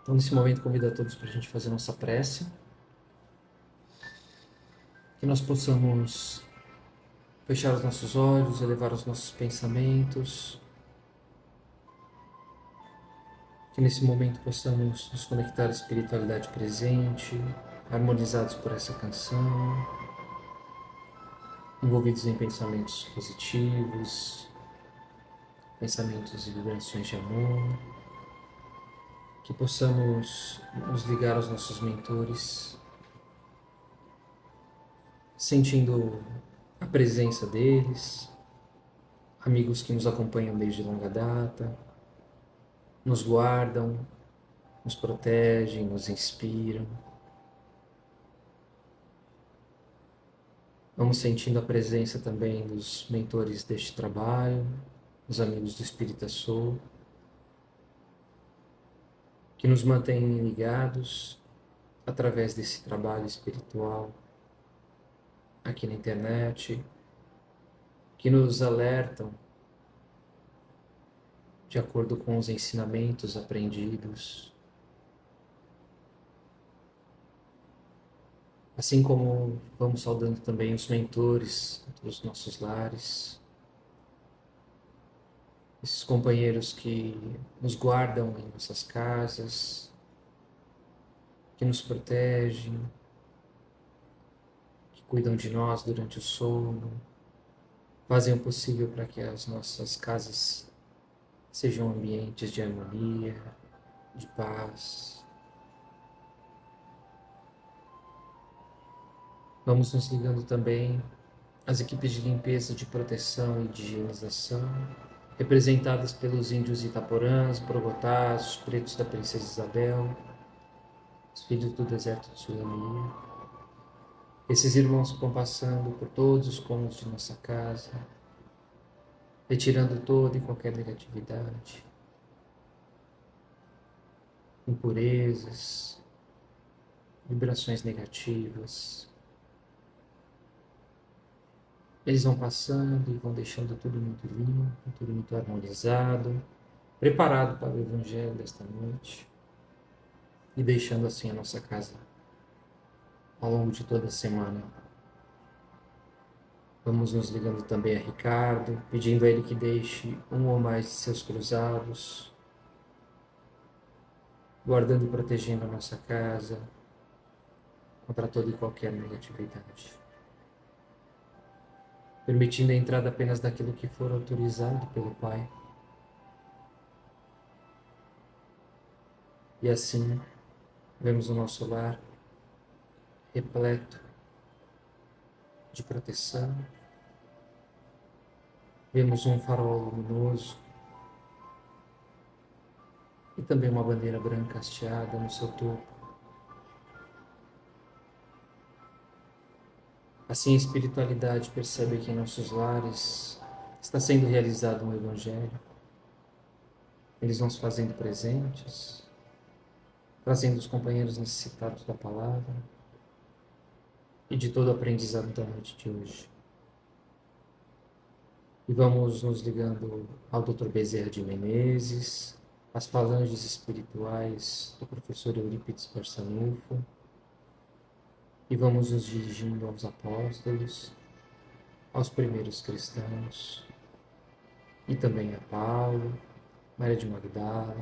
Então, nesse momento, convido a todos para a gente fazer nossa prece, que nós possamos fechar os nossos olhos, elevar os nossos pensamentos, que nesse momento possamos nos conectar à espiritualidade presente, harmonizados por essa canção, envolvidos em pensamentos positivos, pensamentos e vibrações de amor, que possamos nos ligar aos nossos mentores, sentindo a presença deles, amigos que nos acompanham desde longa data, nos guardam, nos protegem, nos inspiram. Vamos sentindo a presença também dos mentores deste trabalho, os amigos do Espírita Soul, que nos mantêm ligados através desse trabalho espiritual aqui na internet, que nos alertam de acordo com os ensinamentos aprendidos, assim como vamos saudando também os mentores dos nossos lares, esses companheiros que nos guardam em nossas casas, que nos protegem, que cuidam de nós durante o sono, fazem o possível para que as nossas casas sejam ambientes de harmonia, de paz. Vamos nos ligando também às equipes de limpeza, de proteção e de higienização, representadas pelos índios Itaporãs, Bogotás, os pretos da Princesa Isabel, os filhos do deserto de Sulamia. Esses irmãos que vão passando por todos os cômodos de nossa casa, retirando toda e qualquer negatividade, impurezas, vibrações negativas. Eles vão passando e vão deixando tudo muito limpo, tudo muito harmonizado, preparado para o Evangelho desta noite e deixando assim a nossa casa ao longo de toda a semana. Vamos nos ligando também a Ricardo, pedindo a ele que deixe um ou mais de seus cruzados, guardando e protegendo a nossa casa contra toda e qualquer negatividade, permitindo a entrada apenas daquilo que for autorizado pelo Pai. E assim, vemos o nosso lar repleto de proteção, vemos um farol luminoso e também uma bandeira branca hasteada no seu topo. Assim a espiritualidade percebe que em nossos lares está sendo realizado um Evangelho. Eles vão se fazendo presentes, trazendo os companheiros necessitados da palavra e de todo o aprendizado da noite de hoje. E vamos nos ligando ao Dr. Bezerra de Menezes, às falanges espirituais do professor Eurípides Barçanufo, e vamos nos dirigindo aos apóstolos, aos primeiros cristãos, e também a Paulo, Maria de Magdala,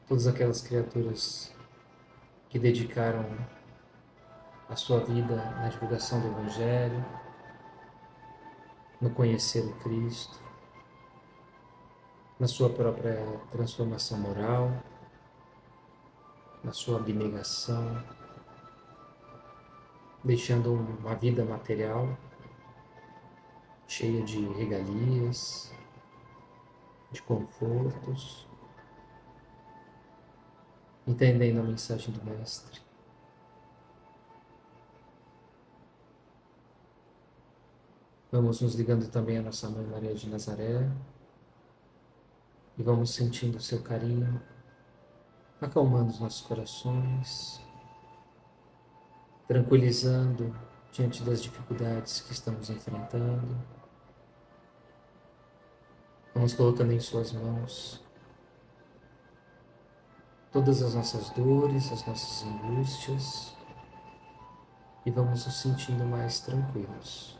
todas aquelas criaturas que dedicaram a sua vida na divulgação do Evangelho, no conhecer o Cristo, na sua própria transformação moral, na sua abnegação, deixando uma vida material cheia de regalias, de confortos, entendendo a mensagem do Mestre. Vamos nos ligando também à nossa Mãe Maria de Nazaré e vamos sentindo o seu carinho, acalmando os nossos corações, tranquilizando diante das dificuldades que estamos enfrentando. Vamos colocando em suas mãos todas as nossas dores, as nossas angústias, e vamos nos sentindo mais tranquilos,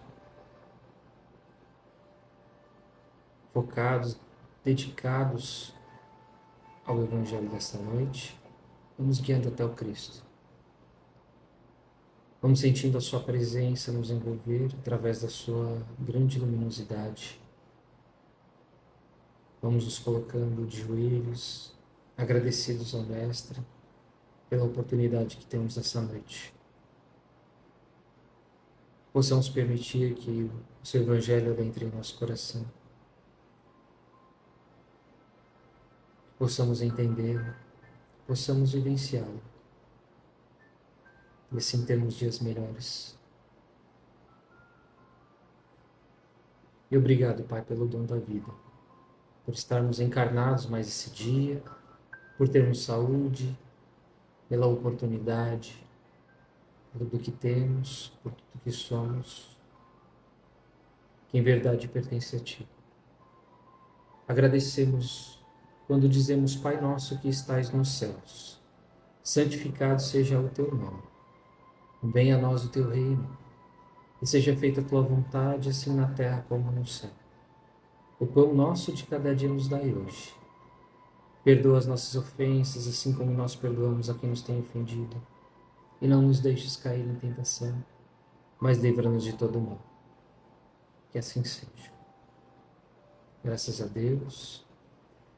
focados, dedicados ao Evangelho desta noite. Vamos guiando até o Cristo. Vamos sentindo a sua presença nos envolver através da sua grande luminosidade. Vamos nos colocando de joelhos, agradecidos ao Mestre pela oportunidade que temos nessa noite. Possamos permitir que o seu Evangelho adentre em nosso coração. Possamos entendê-lo, possamos vivenciá-lo. E assim termos dias melhores. E obrigado, Pai, pelo dom da vida, por estarmos encarnados mais esse dia, por termos saúde, pela oportunidade, por tudo que temos, por tudo que somos, que em verdade pertence a Ti. Agradecemos quando dizemos: Pai nosso que estais nos céus, santificado seja o Teu nome. Venha a nós o Teu reino, e seja feita a Tua vontade, assim na terra como no céu. O pão nosso de cada dia nos dai hoje. Perdoa as nossas ofensas, assim como nós perdoamos a quem nos tem ofendido. E não nos deixes cair em tentação, mas livra-nos de todo mal. Que assim seja. Graças a Deus,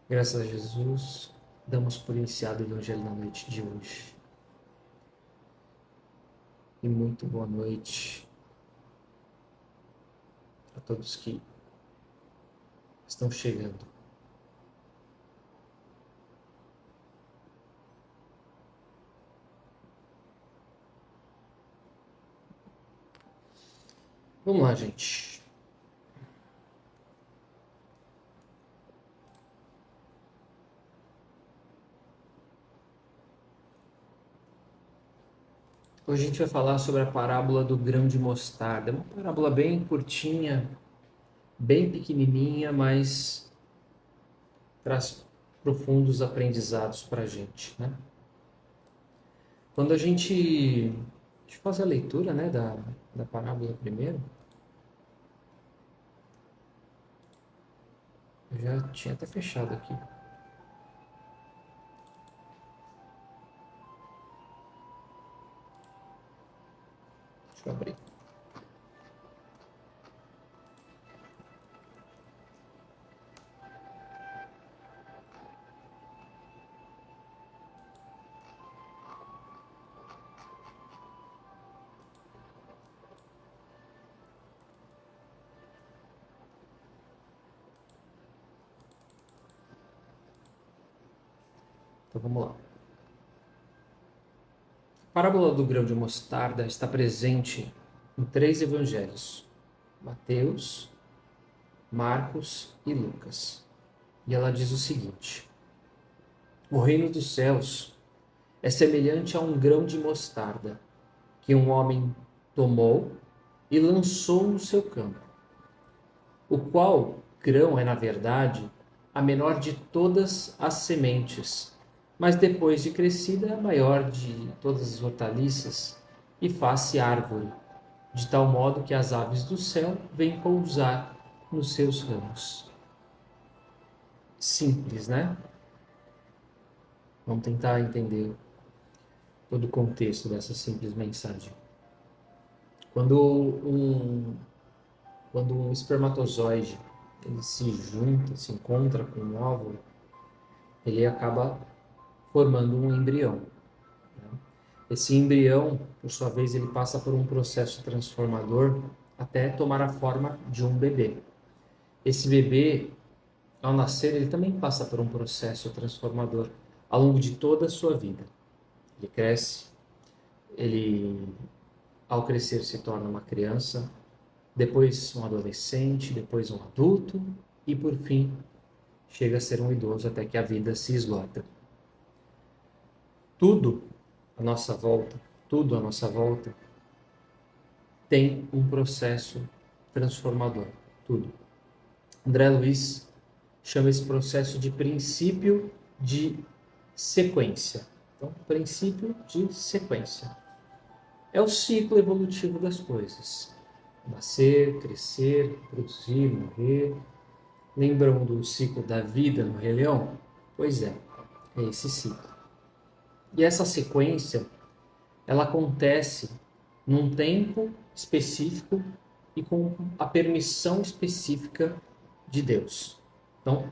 graças a Jesus, damos por iniciado o Evangelho na noite de hoje. E muito boa noite a todos que estão chegando. Vamos lá, gente. Hoje a gente vai falar sobre a parábola do grão de mostarda. É uma parábola bem curtinha, bem pequenininha, mas traz profundos aprendizados para a gente, né? Quando a gente... Deixa eu fazer a leitura, né, da parábola primeiro. Eu já tinha até fechado aqui. Deixa eu abrir. Então vamos lá. A parábola do grão de mostarda está presente em 3 evangelhos: Mateus, Marcos e Lucas. E ela diz o seguinte: o reino dos céus é semelhante a um grão de mostarda que um homem tomou e lançou no seu campo, o qual grão é, na verdade, a menor de todas as sementes, mas depois de crescida é a maior de todas as hortaliças e faz-se árvore, de tal modo que as aves do céu vêm pousar nos seus ramos. Simples, né? Vamos tentar entender todo o contexto dessa simples mensagem. Quando um espermatozoide ele se junta, se encontra com um óvulo, ele acaba formando um embrião, né? Esse embrião, por sua vez, ele passa por um processo transformador até tomar a forma de um bebê. Esse bebê, ao nascer, ele também passa por um processo transformador ao longo de toda a sua vida. Ele cresce, ele, ao crescer, se torna uma criança, depois um adolescente, depois um adulto e, por fim, chega a ser um idoso até que a vida se esgota. Tudo à nossa volta tem um processo transformador. Tudo. André Luiz chama esse processo de princípio de sequência. Então, princípio de sequência. É o ciclo evolutivo das coisas. Nascer, crescer, produzir, morrer. Lembram do ciclo da vida no Rei Leão? Pois é esse ciclo. E essa sequência, ela acontece num tempo específico e com a permissão específica de Deus. Então,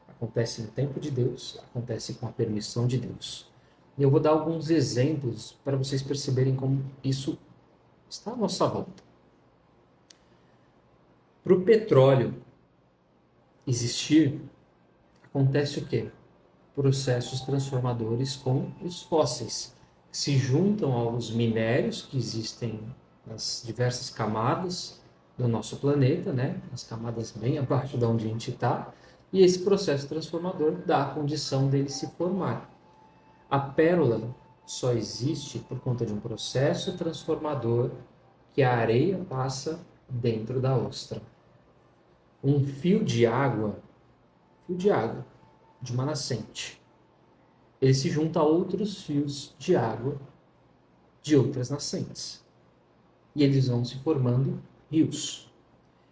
acontece no tempo de Deus, acontece com a permissão de Deus. E eu vou dar alguns exemplos para vocês perceberem como isso está à nossa volta. Para o petróleo existir, acontece o quê? Processos transformadores com os fósseis, que se juntam aos minérios que existem nas diversas camadas do nosso planeta, né? As camadas bem abaixo de onde a gente está, e esse processo transformador dá a condição dele se formar. A pérola só existe por conta de um processo transformador que a areia passa dentro da ostra. Um fio de água de uma nascente, ele se junta a outros fios de água de outras nascentes. E eles vão se formando rios.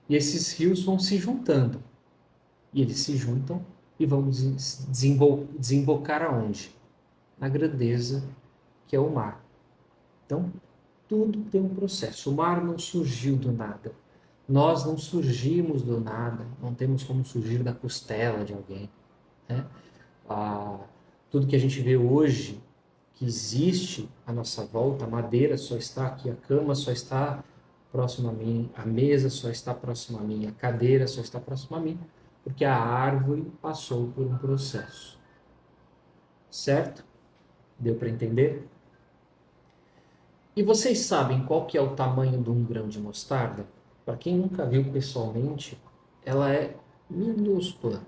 E esses rios vão se juntando. E eles se juntam e vão desembocar aonde? Na grandeza que é o mar. Então, tudo tem um processo. O mar não surgiu do nada. Nós não surgimos do nada. Não temos como surgir da costela de alguém, né? Tudo que a gente vê hoje, que existe à nossa volta, a madeira só está aqui, a cama só está próxima a mim, a mesa só está próxima a mim, a cadeira só está próxima a mim, porque a árvore passou por um processo. Certo? Deu para entender? E vocês sabem qual que é o tamanho de um grão de mostarda? Para quem nunca viu pessoalmente, ela é minúscula.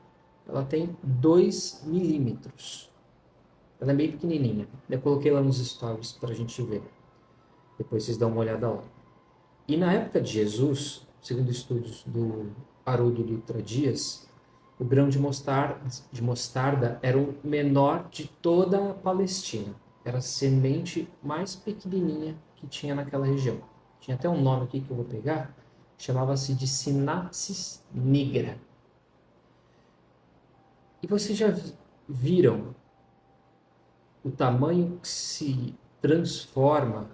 Ela tem 2 milímetros. Ela é bem pequenininha. Eu coloquei lá nos stories para a gente ver. Depois vocês dão uma olhada lá. E na época de Jesus, segundo estudos do Haroldo Dutra Dias, o grão de mostarda era o menor de toda a Palestina. Era a semente mais pequenininha que tinha naquela região. Tinha até um nome aqui que eu vou pegar. Chamava-se de Sinapsis nigra. E vocês já viram o tamanho que se transforma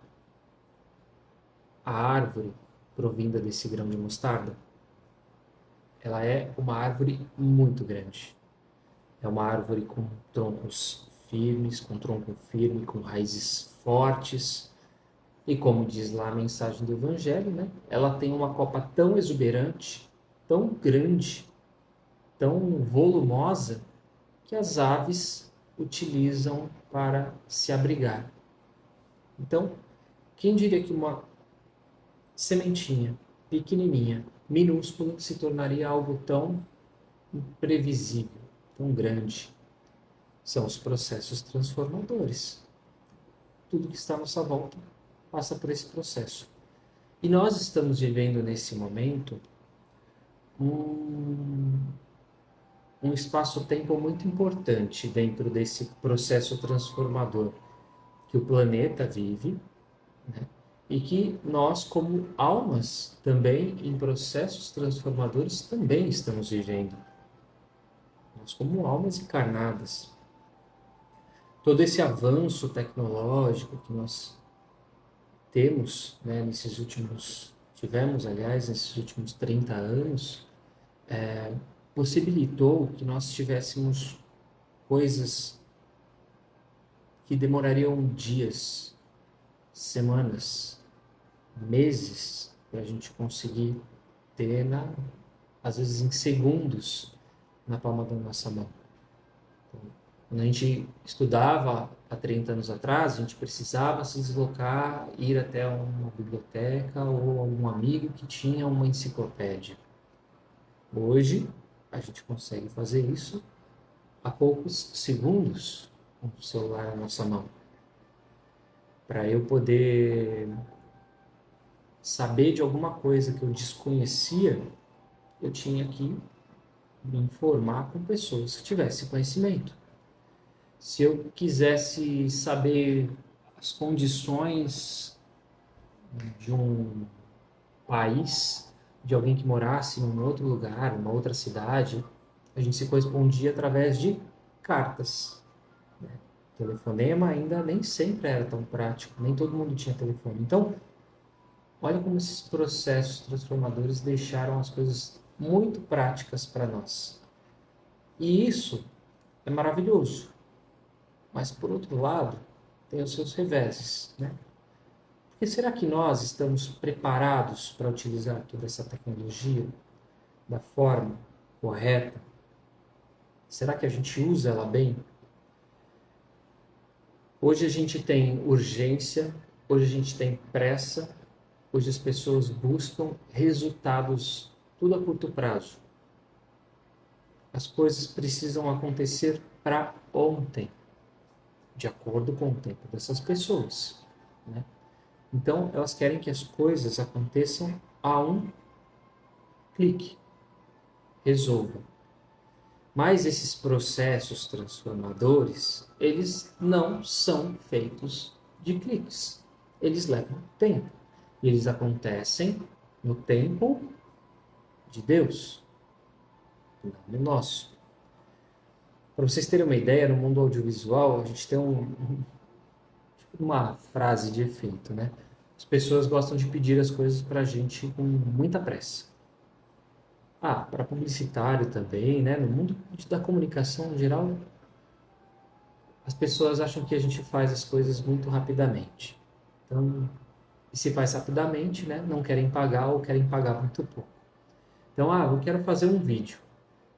a árvore provinda desse grão de mostarda? Ela é uma árvore muito grande. É uma árvore com troncos firmes, com tronco firme, com raízes fortes. E como diz lá a mensagem do Evangelho, né? Ela tem uma copa tão exuberante, tão grande, tão volumosa, que as aves utilizam para se abrigar. Então, quem diria que uma sementinha pequenininha, minúscula, se tornaria algo tão imprevisível, tão grande? São os processos transformadores. Tudo que está à nossa volta passa por esse processo. E nós estamos vivendo nesse momento um espaço-tempo muito importante dentro desse processo transformador que o planeta vive, né? E que nós, como almas, também em processos transformadores, também estamos vivendo. Nós, como almas encarnadas. Todo esse avanço tecnológico que nós temos, né, tivemos, aliás, nesses últimos 30 anos, possibilitou que nós tivéssemos coisas que demorariam dias, semanas, meses para a gente conseguir ter, às vezes em segundos, na palma da nossa mão. Então, quando a gente estudava há 30 anos atrás, a gente precisava se deslocar, ir até uma biblioteca ou algum amigo que tinha uma enciclopédia. Hoje, a gente consegue fazer isso a poucos segundos com o celular na nossa mão. Para eu poder saber de alguma coisa que eu desconhecia, eu tinha que me informar com pessoas que tivessem conhecimento. Se eu quisesse saber as condições de um país, de alguém que morasse num outro lugar, numa outra cidade, a gente se correspondia através de cartas. Telefonema ainda nem sempre era tão prático, nem todo mundo tinha telefone. Então, olha como esses processos transformadores deixaram as coisas muito práticas para nós. E isso é maravilhoso. Mas, por outro lado, tem os seus reveses, né? Porque será que nós estamos preparados para utilizar toda essa tecnologia da forma correta? Será que a gente usa ela bem? Hoje a gente tem urgência, hoje a gente tem pressa, hoje as pessoas buscam resultados tudo a curto prazo. As coisas precisam acontecer para ontem, de acordo com o tempo dessas pessoas, né? Então, elas querem que as coisas aconteçam a um clique, resolvam. Mas esses processos transformadores, eles não são feitos de cliques. Eles levam tempo. E eles acontecem no tempo de Deus, não no nosso. Para vocês terem uma ideia, no mundo audiovisual, a gente tem uma frase de efeito, né? As pessoas gostam de pedir as coisas para a gente com muita pressa. Ah, para publicitário também, né? No mundo da comunicação em geral, as pessoas acham que a gente faz as coisas muito rapidamente. Então, e se faz rapidamente, né? Não querem pagar ou querem pagar muito pouco. Então, eu quero fazer um vídeo.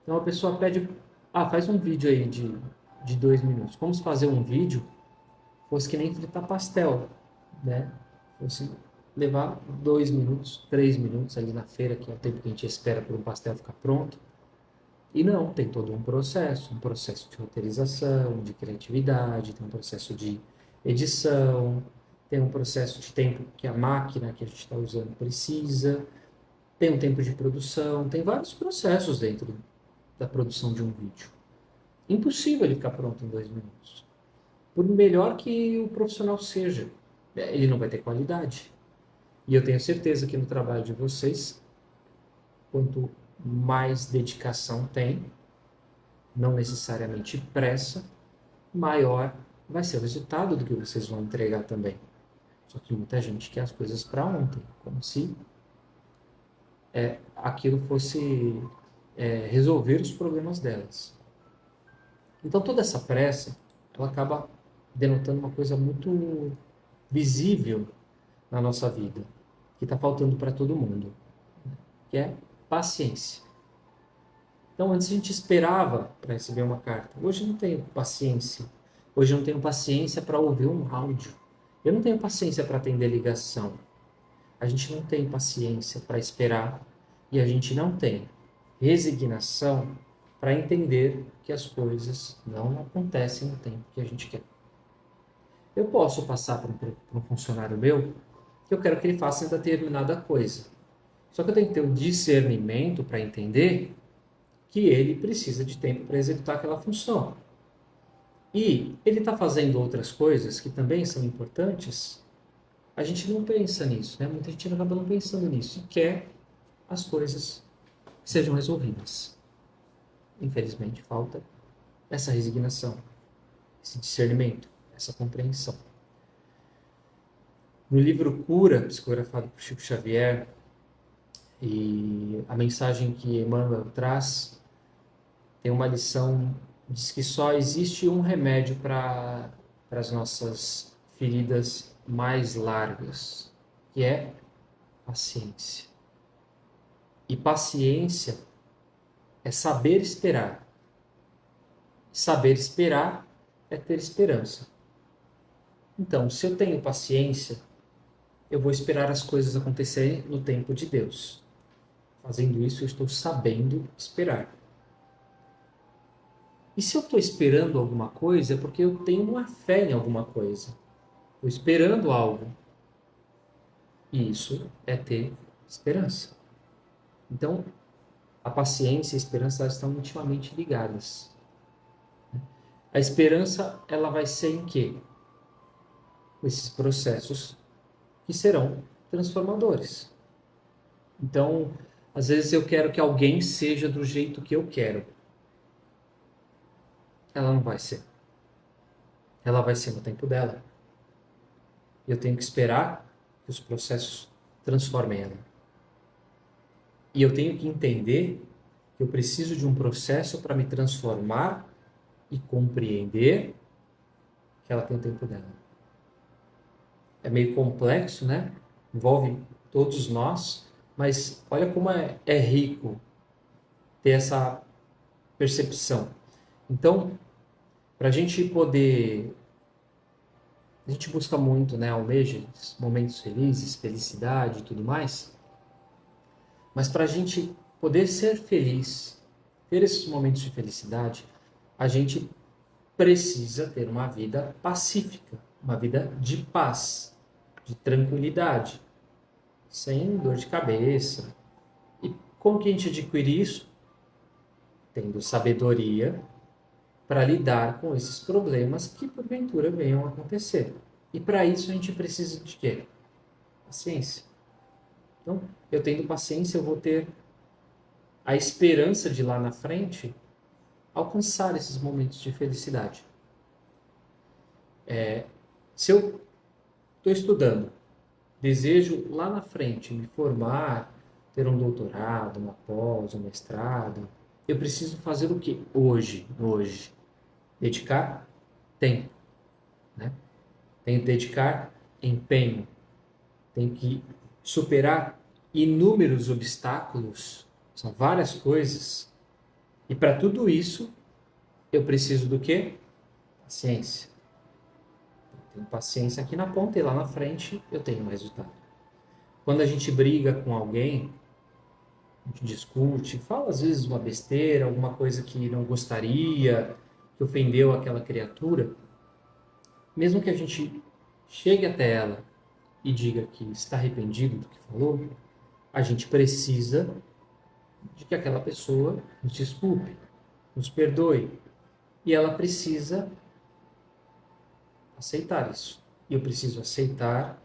Então a pessoa pede, faz um vídeo aí de 2 minutos. Como se fazer um vídeo fosse que nem fritar pastel, né? Fosse levar 2 minutos, 3 minutos ali na feira, que é o tempo que a gente espera para um pastel ficar pronto. E não, tem todo um processo de roteirização, de criatividade, tem um processo de edição, tem um processo de tempo que a máquina que a gente está usando precisa, tem um tempo de produção, tem vários processos dentro da produção de um vídeo. Impossível ele ficar pronto em 2 minutos. Por melhor que o profissional seja, ele não vai ter qualidade. E eu tenho certeza que no trabalho de vocês, quanto mais dedicação tem, não necessariamente pressa, maior vai ser o resultado do que vocês vão entregar também. Só que muita gente quer as coisas para ontem, como se aquilo fosse resolver os problemas delas. Então toda essa pressa, ela acaba denotando uma coisa muito visível na nossa vida, que está faltando para todo mundo, que é paciência. Então antes a gente esperava para receber uma carta, hoje eu não tenho paciência. Hoje eu não tenho paciência para ouvir um áudio. Eu não tenho paciência para atender ligação. A gente não tem paciência para esperar e a gente não tem resignação para entender que as coisas não acontecem no tempo que a gente quer. Eu posso passar para um funcionário meu que eu quero que ele faça determinada coisa. Só que eu tenho que ter o discernimento para entender que ele precisa de tempo para executar aquela função. E ele está fazendo outras coisas que também são importantes, a gente não pensa nisso, né? Muita gente acaba não pensando nisso e quer as coisas que sejam resolvidas. Infelizmente, falta essa resignação, esse discernimento, essa compreensão. No livro Cura, psicografado por Chico Xavier, e a mensagem que Emmanuel traz, tem uma lição, diz que só existe um remédio para as nossas feridas mais largas, que é paciência. E paciência é saber esperar. Saber esperar é ter esperança. Então, se eu tenho paciência, eu vou esperar as coisas acontecerem no tempo de Deus. Fazendo isso, eu estou sabendo esperar. E se eu estou esperando alguma coisa, é porque eu tenho uma fé em alguma coisa. Estou esperando algo. E isso é ter esperança. Então, a paciência e a esperança estão intimamente ligadas. A esperança, ela vai ser em quê? Esses processos que serão transformadores. Então, às vezes eu quero que alguém seja do jeito que eu quero. Ela não vai ser. Ela vai ser no tempo dela. Eu tenho que esperar que os processos transformem ela. E eu tenho que entender que eu preciso de um processo para me transformar e compreender que ela tem o tempo dela. É meio complexo, né? Envolve todos nós, mas olha como é rico ter essa percepção. Então, para a gente poder. A gente busca muito, né? Almeja momentos felizes, felicidade e tudo mais, mas para a gente poder ser feliz, ter esses momentos de felicidade, a gente precisa ter uma vida pacífica, uma vida de paz, de tranquilidade, sem dor de cabeça. E como que a gente adquire isso? Tendo sabedoria para lidar com esses problemas que porventura venham a acontecer. E para isso a gente precisa de quê? Paciência. Então, eu tendo paciência, eu vou ter a esperança de lá na frente alcançar esses momentos de felicidade. Se eu estou estudando, desejo lá na frente me formar, ter um doutorado, uma pós, um mestrado, eu preciso fazer o que hoje? Hoje. Dedicar tempo, né? Tenho que dedicar empenho, tenho que superar inúmeros obstáculos, são várias coisas. E para tudo isso, eu preciso do quê? Paciência. Eu tenho paciência aqui na ponta e lá na frente eu tenho um resultado. Quando a gente briga com alguém, a gente discute, fala às vezes uma besteira, alguma coisa que não gostaria, que ofendeu aquela criatura, mesmo que a gente chegue até ela e diga que está arrependido do que falou, a gente precisa de que aquela pessoa nos desculpe, nos perdoe. E ela precisa aceitar isso. E eu preciso aceitar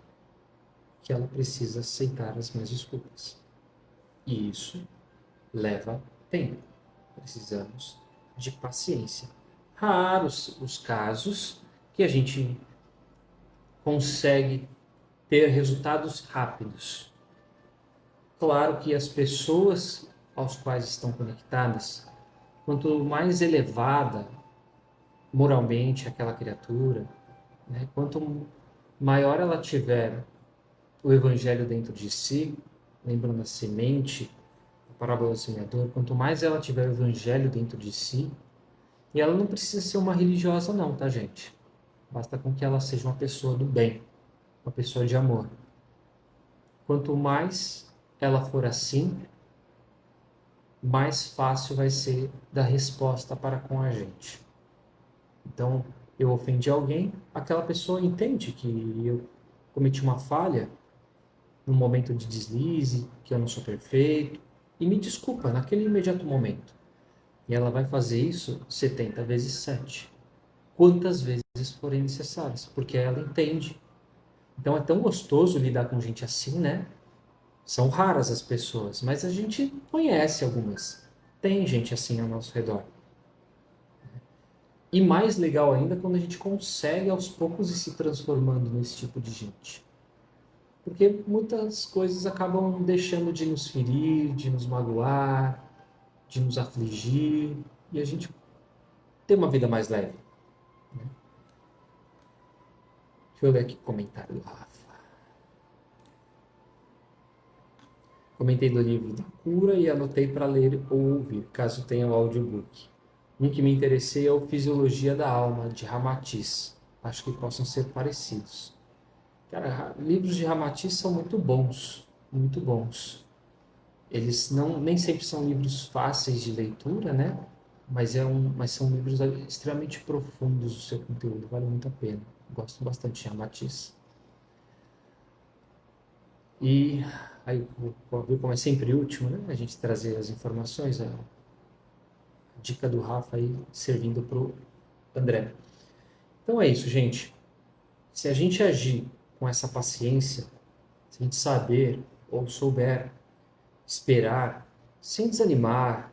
que ela precisa aceitar as minhas desculpas. E isso leva tempo. Precisamos de paciência. Raros os casos que a gente consegue ter resultados rápidos. Claro que as pessoas aos quais estão conectadas, quanto mais elevada moralmente aquela criatura, né, quanto maior ela tiver o evangelho dentro de si, lembrando a semente, a parábola do semeador, quanto mais ela tiver o evangelho dentro de si, e ela não precisa ser uma religiosa não, tá, gente? Basta com que ela seja uma pessoa do bem, uma pessoa de amor. Quanto mais ela for assim, mais fácil vai ser dar resposta para com a gente. Então, eu ofendi alguém, aquela pessoa entende que eu cometi uma falha num momento de deslize, que eu não sou perfeito, e me desculpa naquele imediato momento. E ela vai fazer isso 70 vezes 7. Quantas vezes forem necessárias, porque ela entende. Então é tão gostoso lidar com gente assim, né? São raras as pessoas, mas a gente conhece algumas. Tem gente assim ao nosso redor. E mais legal ainda quando a gente consegue aos poucos ir se transformando nesse tipo de gente. Porque muitas coisas acabam deixando de nos ferir, de nos magoar, de nos afligir, e a gente tem uma vida mais leve. Né? Deixa eu ler aqui o comentário do Rafa. Comentei do livro da cura e anotei para ler ou ouvir, caso tenha o audiobook. Um que me interessei é o Fisiologia da Alma, de Ramatiz. Acho que possam ser parecidos. Cara, livros de Ramatiz são muito bons, muito bons. Eles não, nem sempre são livros fáceis de leitura, né? Mas são livros extremamente profundos o seu conteúdo, vale muito a pena. Gosto bastante de Ramatiz. E aí, como é sempre útil, né? A gente trazer as informações, a dica do Rafa aí servindo para o André. Então é isso, gente. Se a gente agir com essa paciência, se a gente saber ou souber esperar, sem desanimar,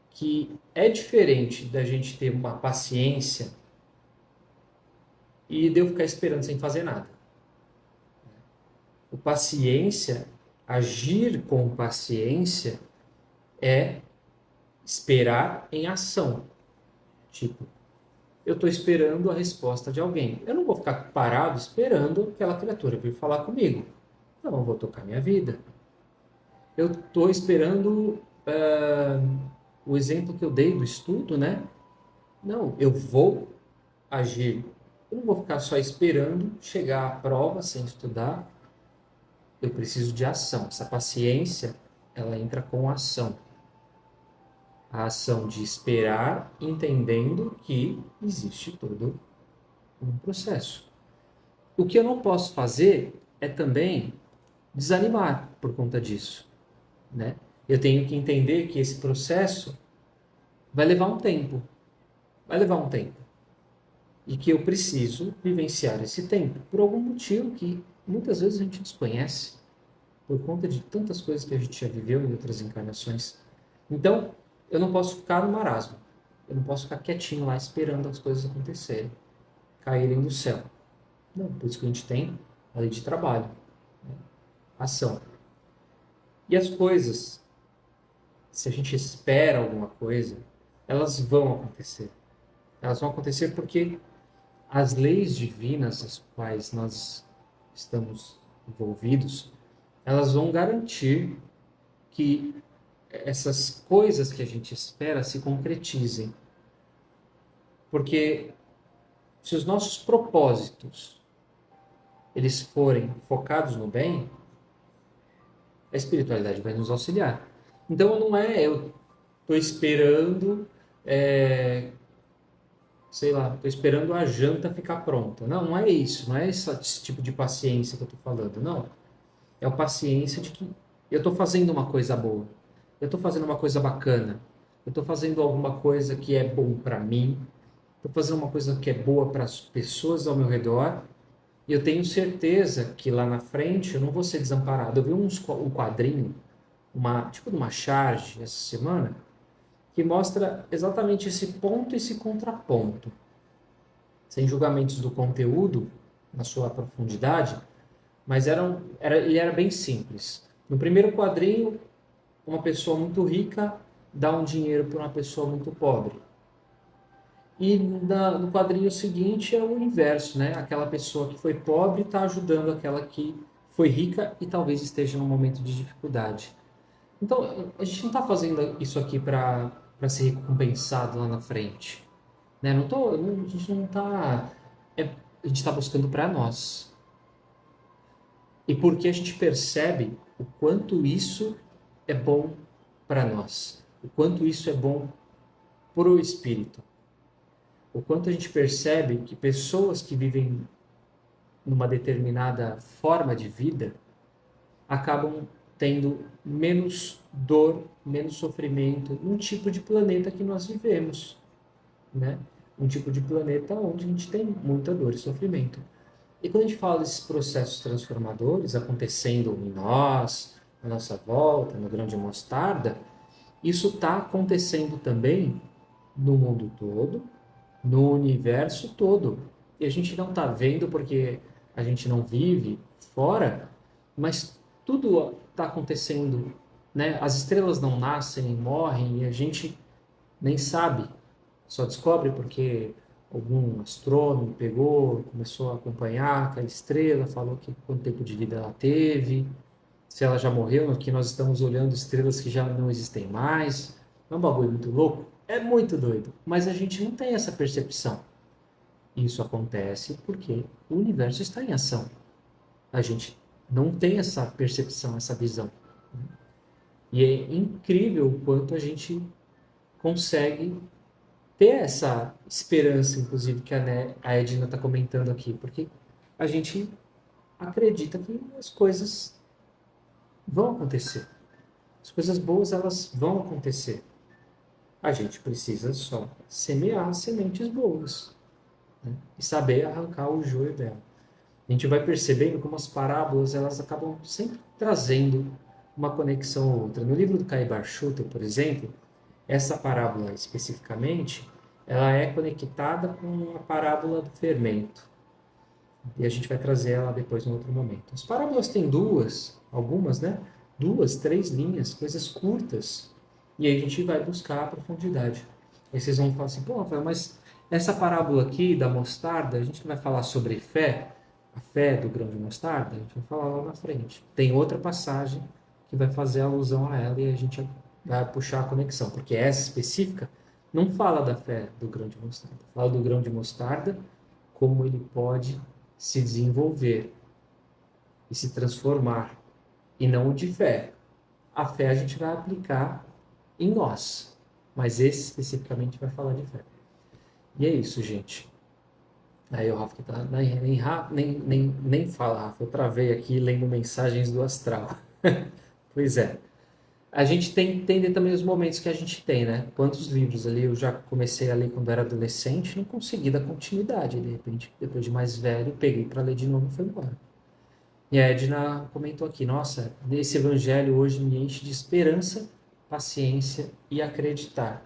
que é diferente da gente ter uma paciência e de eu ficar esperando sem fazer nada. O paciência, agir com paciência é esperar em ação. Tipo, eu estou esperando a resposta de alguém. Eu não vou ficar parado esperando aquela criatura vir falar comigo. Não, eu vou tocar minha vida. Eu estou esperando o exemplo que eu dei do estudo, né? Não, eu vou agir. Eu não vou ficar só esperando chegar à prova sem estudar. Eu preciso de ação. Essa paciência, ela entra com ação. A ação de esperar, entendendo que existe todo um processo. O que eu não posso fazer é também desanimar por conta disso, né? Eu tenho que entender que esse processo vai levar um tempo. Vai levar um tempo. E que eu preciso vivenciar esse tempo por algum motivo que muitas vezes a gente desconhece, por conta de tantas coisas que a gente já viveu em outras encarnações. Então, eu não posso ficar no marasmo. Eu não posso ficar quietinho lá esperando as coisas acontecerem, caírem do céu. Não, por isso que a gente tem a lei de trabalho, né? Ação. E as coisas, se a gente espera alguma coisa, elas vão acontecer. Elas vão acontecer porque as leis divinas às quais nós estamos envolvidos, elas vão garantir que essas coisas que a gente espera se concretizem. Porque se os nossos propósitos eles forem focados no bem, a espiritualidade vai nos auxiliar. Então não é eu estou esperando, sei lá, estou esperando a janta ficar pronta. Não, não é isso, não é esse tipo de paciência que eu estou falando, não. É a paciência de que eu estou fazendo uma coisa boa, eu estou fazendo uma coisa bacana, eu estou fazendo alguma coisa que é bom para mim, estou fazendo uma coisa que é boa para as pessoas ao meu redor, e eu tenho certeza que lá na frente eu não vou ser desamparado. Eu vi um quadrinho, tipo de uma charge essa semana, que mostra exatamente esse ponto e esse contraponto. Sem julgamentos do conteúdo, na sua profundidade, mas ele era bem simples. No primeiro quadrinho, uma pessoa muito rica dá um dinheiro para uma pessoa muito pobre. E no quadrinho seguinte é o inverso, né? Aquela pessoa que foi pobre está ajudando aquela que foi rica e talvez esteja num momento de dificuldade. Então, a gente não está fazendo isso aqui para ser recompensado lá na frente, né? A gente não está... a gente está buscando para nós. E porque a gente percebe o quanto isso é bom para nós, o quanto isso é bom para o espírito, o quanto a gente percebe que pessoas que vivem numa determinada forma de vida acabam tendo menos dor, menos sofrimento num tipo de planeta que nós vivemos, né? Um tipo de planeta onde a gente tem muita dor e sofrimento. E quando a gente fala desses processos transformadores acontecendo em nós, à nossa volta, no grão de mostarda, isso está acontecendo também no mundo todo, no universo todo. E a gente não está vendo porque a gente não vive fora, mas tudo está acontecendo, né? As estrelas não nascem, morrem e a gente nem sabe. Só descobre porque algum astrônomo pegou, começou a acompanhar aquela estrela, falou que quanto tempo de vida ela teve, se ela já morreu, que nós estamos olhando estrelas que já não existem mais. É um bagulho muito louco? É muito doido, mas a gente não tem essa percepção. Isso acontece porque o universo está em ação. A gente não tem essa percepção, essa visão. E é incrível o quanto a gente consegue ter essa esperança, inclusive, que a Edna está comentando aqui, porque a gente acredita que as coisas vão acontecer. As coisas boas, elas vão acontecer. A gente precisa só semear as sementes boas, né? E saber arrancar o joio dela. A gente vai percebendo como as parábolas elas acabam sempre trazendo uma conexão ou outra. No livro do Caibar Schutter, por exemplo, essa parábola especificamente, ela é conectada com a parábola do fermento. E a gente vai trazer ela depois em outro momento. As parábolas têm algumas, né? 2, 3 linhas, coisas curtas. E aí a gente vai buscar a profundidade. Aí vocês vão falar assim, pô, Rafael, mas essa parábola aqui da mostarda, a gente vai falar sobre fé, a fé do grão de mostarda, a gente vai falar lá na frente. Tem outra passagem que vai fazer alusão a ela e a gente vai puxar a conexão, porque essa específica não fala da fé do grão de mostarda, fala do grão de mostarda, como ele pode se desenvolver e se transformar, e não o de fé. A fé a gente vai aplicar em nós, mas esse especificamente vai falar de fé. E é isso, gente. Aí o Rafa tá, nem fala, Rafa, eu travei aqui lendo mensagens do astral. Pois é. A gente tem que entender também os momentos que a gente tem, né? Quantos livros ali eu já comecei a ler quando era adolescente, não consegui dar continuidade. De repente, depois de mais velho, peguei para ler de novo e foi embora. E a Edna comentou aqui: nossa, esse evangelho hoje me enche de esperança, paciência e acreditar.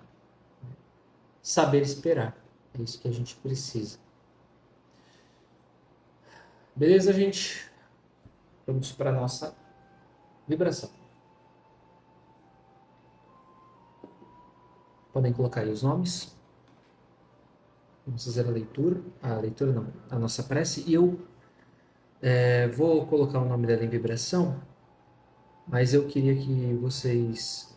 Saber esperar. É isso que a gente precisa. Beleza, gente? Vamos para a nossa vibração. Podem colocar aí os nomes. Vamos fazer a leitura. A leitura não, a nossa prece. E eu vou colocar o nome dela em vibração, mas eu queria que vocês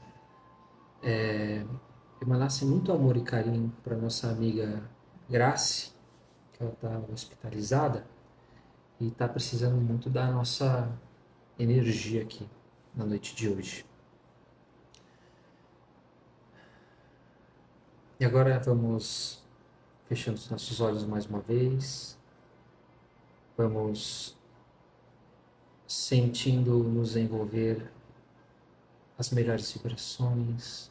emanassem muito amor e carinho para nossa amiga Grace, que ela está hospitalizada e está precisando muito da nossa energia aqui na noite de hoje. E agora vamos fechando os nossos olhos mais uma vez, vamos sentindo nos envolver as melhores vibrações,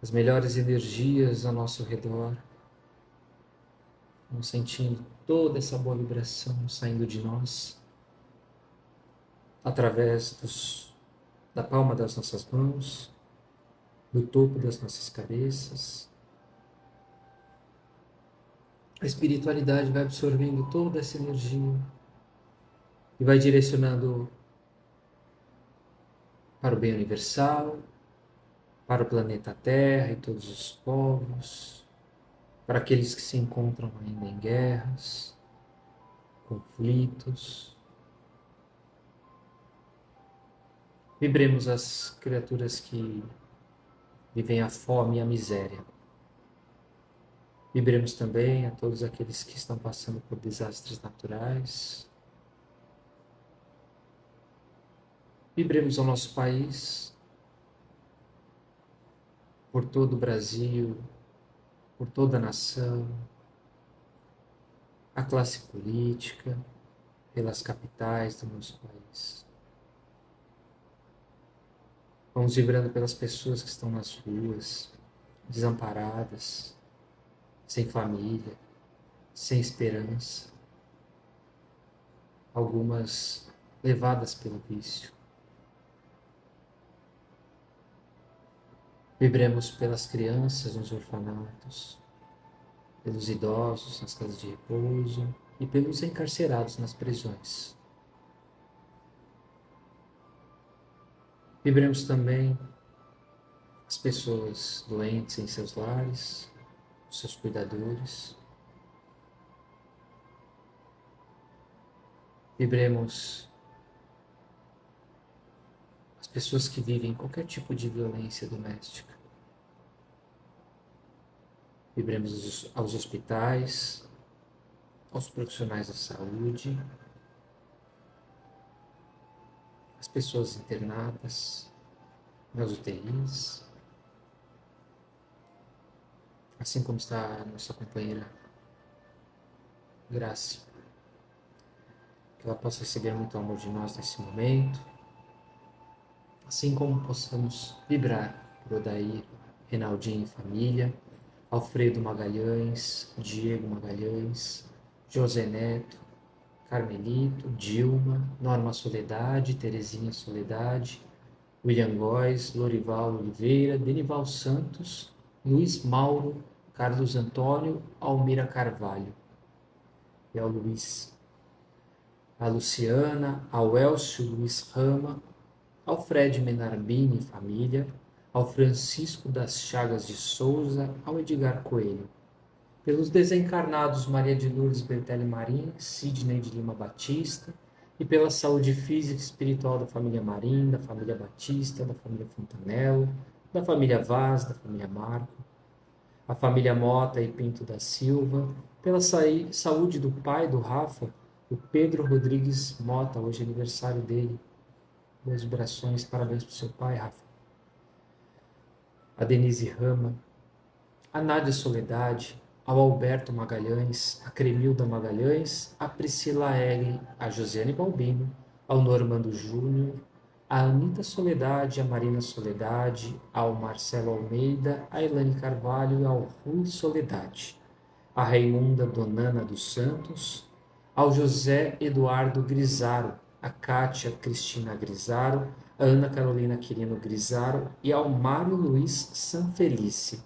as melhores energias ao nosso redor. Vamos sentindo toda essa boa vibração saindo de nós, através da palma das nossas mãos, do topo das nossas cabeças. A espiritualidade vai absorvendo toda essa energia e vai direcionando para o bem universal, para o planeta Terra e todos os povos, para aqueles que se encontram ainda em guerras, conflitos. Vibremos as criaturas que vivem a fome e a miséria. Vibremos também a todos aqueles que estão passando por desastres naturais. Vibremos ao nosso país, por todo o Brasil, por toda a nação, a classe política, pelas capitais do nosso país. Vamos vibrando pelas pessoas que estão nas ruas, desamparadas, sem família, sem esperança, algumas levadas pelo vício. Vibremos pelas crianças nos orfanatos, pelos idosos nas casas de repouso e pelos encarcerados nas prisões. Vibremos também as pessoas doentes em seus lares, os seus cuidadores. Vibremos as pessoas que vivem qualquer tipo de violência doméstica. Vibremos aos hospitais, aos profissionais da saúde, as pessoas internadas nas UTIs, assim como está a nossa companheira Grace. Que ela possa receber muito amor de nós nesse momento, assim como possamos vibrar por Odair, Renaldinho e família, Alfredo Magalhães, Diego Magalhães, José Neto, Carmelito, Dilma, Norma Soledade, Terezinha Soledade, William Góes, Lorival Oliveira, Denival Santos, Luiz Mauro, Carlos Antônio, Almira Carvalho. E ao Luiz, a Luciana, ao Elcio Luiz Rama, ao Fred Menarbini e família, ao Francisco das Chagas de Souza, ao Edgar Coelho. Pelos desencarnados Maria de Lourdes Bertelli Marim, Sidney de Lima Batista, e pela saúde física e espiritual da família Marim, da família Batista, da família Fontanello, da família Vaz, da família Marco, a família Mota e Pinto da Silva, pela saúde do pai do Rafa, o Pedro Rodrigues Mota, hoje é aniversário dele. Boas vibrações, parabéns para o seu pai, Rafa. A Denise Rama, a Nádia Soledade, ao Alberto Magalhães, a Cremilda Magalhães, a Priscila Egli, a Josiane Balbino, ao Normando Júnior, a Anita Soledade, a Marina Soledade, ao Marcelo Almeida, a Elane Carvalho e ao Rui Soledade, a Raimunda Donana dos Santos, ao José Eduardo Grisaro, a Kátia Cristina Grisaro, a Ana Carolina Quirino Grisaro e ao Mário Luiz Sanfelice,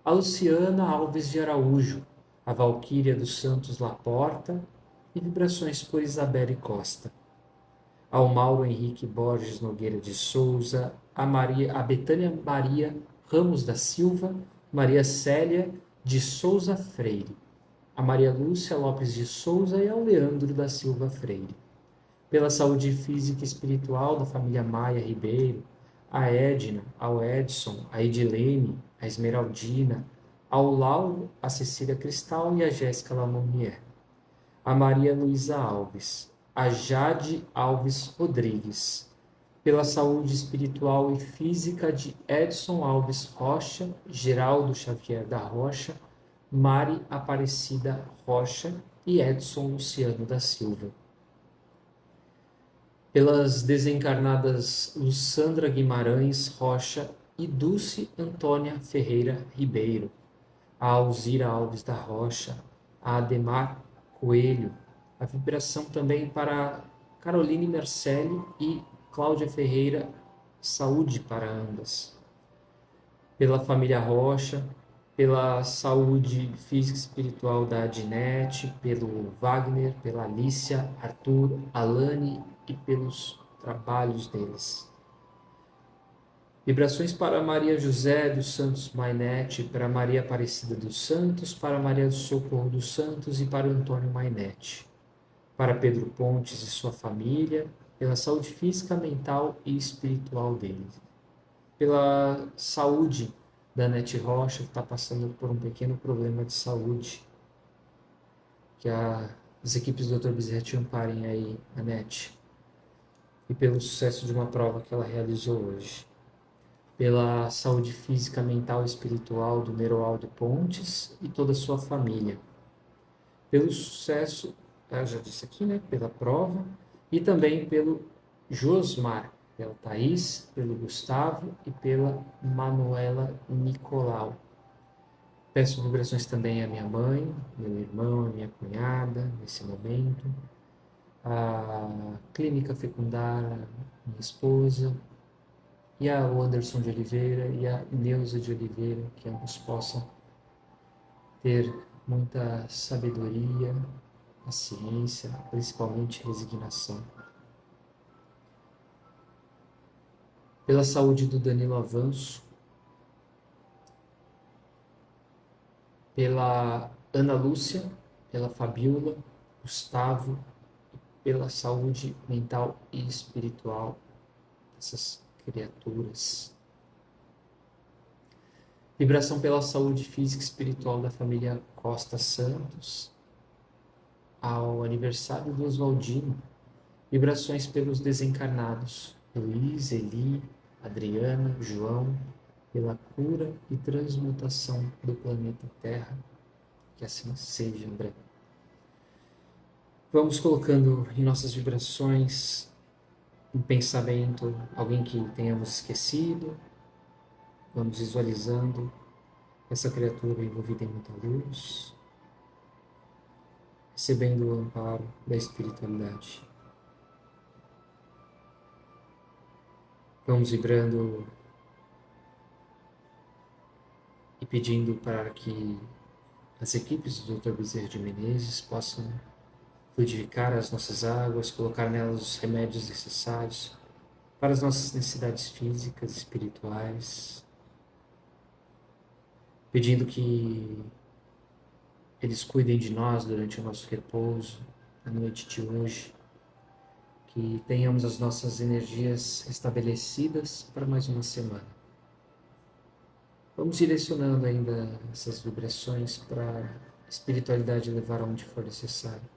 a Luciana Alves de Araújo, a Valquíria dos Santos Laporta e vibrações por Isabelle Costa, ao Mauro Henrique Borges Nogueira de Souza, a Betânia Maria Ramos da Silva, Maria Célia de Souza Freire, a Maria Lúcia Lopes de Souza e ao Leandro da Silva Freire. Pela saúde física e espiritual da família Maia Ribeiro, a Edna, ao Edson, a Edilene, a Esmeraldina, ao Lauro, a Cecília Cristal e a Jéssica Lamounier, a Maria Luísa Alves, a Jade Alves Rodrigues, pela saúde espiritual e física de Edson Alves Rocha, Geraldo Xavier da Rocha, Mari Aparecida Rocha e Edson Luciano da Silva. Pelas desencarnadas Lussandra Guimarães Rocha e Dulce Antônia Ferreira Ribeiro, a Alzira Alves da Rocha, a Ademar Coelho, a vibração também para Caroline Mercelli e Cláudia Ferreira, saúde para ambas. Pela família Rocha, pela saúde física e espiritual da Adinete, pelo Wagner, pela Alicia, Arthur, Alane e pelos trabalhos deles. Vibrações para Maria José dos Santos Mainete, para Maria Aparecida dos Santos, para Maria do Socorro dos Santos e para Antônio Mainete. Para Pedro Pontes e sua família, pela saúde física, mental e espiritual deles. Pela saúde da Nete Rocha, que está passando por um pequeno problema de saúde. Que as equipes do Dr. Bezerra te amparem aí, a Nete. E pelo sucesso de uma prova que ela realizou hoje. Pela saúde física, mental e espiritual do Neroaldo Pontes e toda a sua família. Pelo sucesso, eu já disse aqui, né, pela prova, e também pelo Josmar, pela Thaís, pelo Gustavo e pela Manuela Nicolau. Peço vibrações também à minha mãe, meu irmão, a minha cunhada, nesse momento, a Clínica Fecundar, minha esposa, e ao Anderson de Oliveira e a Neuza de Oliveira, que ambos possam ter muita sabedoria, paciência, principalmente resignação. Pela saúde do Danilo Avanço, pela Ana Lúcia, pela Fabiola, Gustavo, pela saúde mental e espiritual dessas criaturas. Vibração pela saúde física e espiritual da família Costa Santos, ao aniversário do Oswaldino. Vibrações pelos desencarnados, Luiz, Eli, Adriana, João, pela cura e transmutação do planeta Terra. Que assim seja, André. Vamos colocando em nossas vibrações, em pensamento, alguém que tenhamos esquecido. Vamos visualizando essa criatura envolvida em muita luz, recebendo o amparo da espiritualidade. Vamos vibrando e pedindo para que as equipes do Dr. Bezerra de Menezes possam fluidificar as nossas águas, colocar nelas os remédios necessários para as nossas necessidades físicas e espirituais, pedindo que eles cuidem de nós durante o nosso repouso, a noite de hoje, que tenhamos as nossas energias restabelecidas para mais uma semana. Vamos direcionando ainda essas vibrações para a espiritualidade levar aonde for necessário.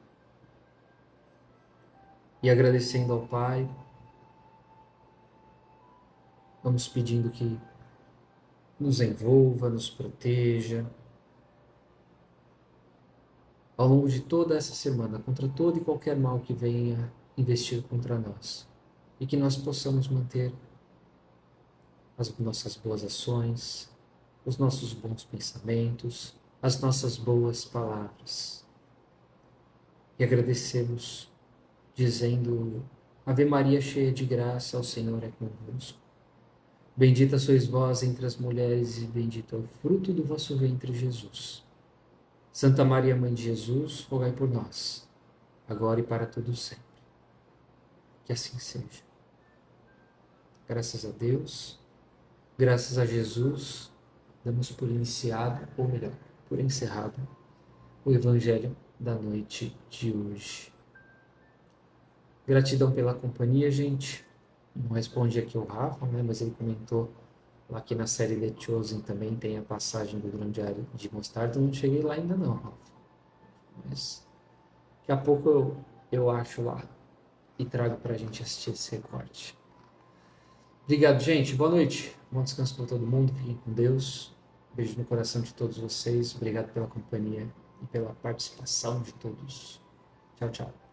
E agradecendo ao Pai, vamos pedindo que nos envolva, nos proteja, ao longo de toda essa semana, contra todo e qualquer mal que venha investir contra nós. E que nós possamos manter as nossas boas ações, os nossos bons pensamentos, as nossas boas palavras. E agradecemos, dizendo: Ave Maria, cheia de graça, o Senhor é convosco. Bendita sois vós entre as mulheres, e bendito é o fruto do vosso ventre, Jesus. Santa Maria, Mãe de Jesus, rogai por nós, agora e para todo sempre. Que assim seja. Graças a Deus, graças a Jesus, damos por iniciado, ou melhor, por encerrado, o Evangelho da noite de hoje. Gratidão pela companhia, gente. Não respondi aqui ao Rafa, né, mas ele comentou lá que na série The Chosen também tem a passagem do grão de mostarda. Eu não cheguei lá ainda não, Rafa. Mas daqui a pouco eu acho lá e trago pra gente assistir esse recorte. Obrigado, gente. Boa noite. Bom descanso para todo mundo. Fiquem com Deus. Beijo no coração de todos vocês. Obrigado pela companhia e pela participação de todos. Tchau, tchau.